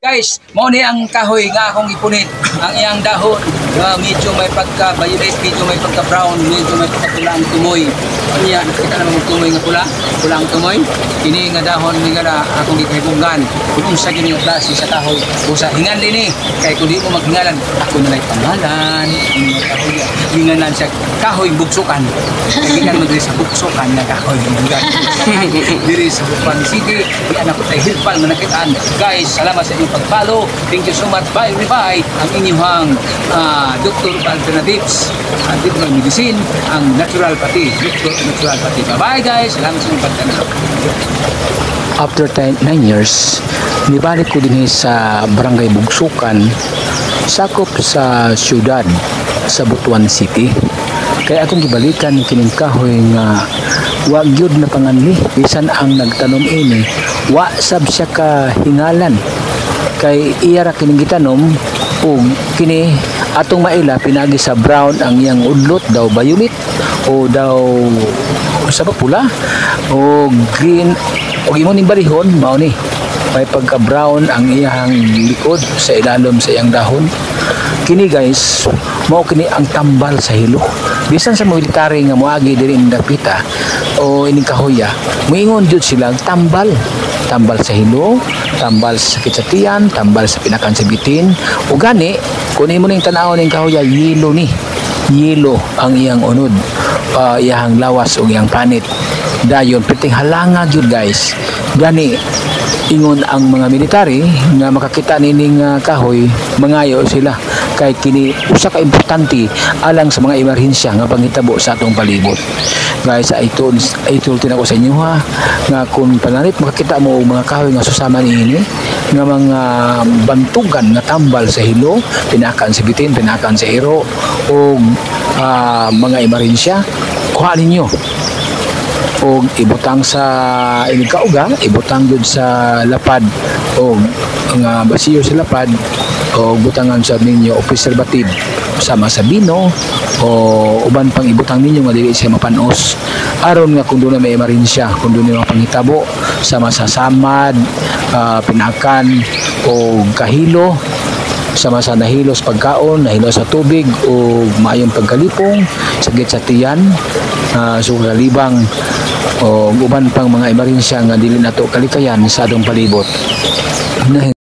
Guys, mo ni ang kahoy nga akong ipunit. Ang iyang dahon, medyo may pagka-violet, medyo may pagka-brown, medyo may pagka-pulang tumoy. Iya, nakita naman yung tumoy nga pula, pulang tumoy. Kini nga dahon ni nga akong gikahibungan. Kung sa gini nga klase sa kahoy, usa hingan din kay kung di mo maghingalan, ako na lay pangalan. Hinganan sa kahoy bugsukan. Hingan mo diri sa bugsukan nga kahoy. Diri sa Butuan City, di anak ko tay hilpal nga nakitaan. Guys, salamat sa inyong pag-follow. Thank you so much. Bye, bye. Ang inyong Dr. Alternatives, Antiviral Medicine, ang natural pati. Dr. Natural pati. Bye-bye guys. Salamat sa inyong pagtanong. After 9 years, nibalik ko din sa Barangay Bugsukan, sakop sa syudad sa Butuan City. Kaya akong gibalikan kining kahoy nga wa gyud na panganli bisan ang nagtanom ini wa sab siya ka hingalan kay iya ra kining gitanom ug kini atong maila pinagi sa brown ang iyang udlot daw violet o daw sa pula o green o imo ning barihon mao ni may pagka brown ang iyang likod sa ilalom sa iyang dahon. Kini guys mao kini ang tambal sa hilo bisan sa military nga moagi diri in dapita o ining kahoya moingon jud sila tambal sa hilo, tambal sa sakit sa tiyan, tambal sa pinakan sa bitin o gani kung imo ning tan-aw ning kahoya yelo ni yelo ang iyang unod iyang lawas o iyang panit dayon piting halanga jud guys gani ingon ang mga military nga makakita nining kahoy mangayo sila kay kini usa ka importante alang sa mga emerhensya nga panghitabo sa atong palibot. Guys, itol tinako sa inyo ha nga kung pananit makakita mo mga kahoy nga susama niini nga mga bantugan nga tambal sa hilo, pinakan sa bitin, pinakan sa hiro o mga emerhensya, kuha ninyo o ibutang sa inikauga, ibutang gud sa lapad o nga basiyo sa lapad o butangan sa ninyo o preservative sama sa bino o uban pang ibutang ninyo nga dili siya mapanos aron nga kung doon na may emerhensya kung doon na pangitabo sama sa samad pinakan o kahilo sama sa nahilos pagkaon, nahilos sa tubig o maayong pagkalipong, sakit sa tiyan, sugalibang o uban pang mga emerhensya nga dili nato kalikayan sa atong palibot.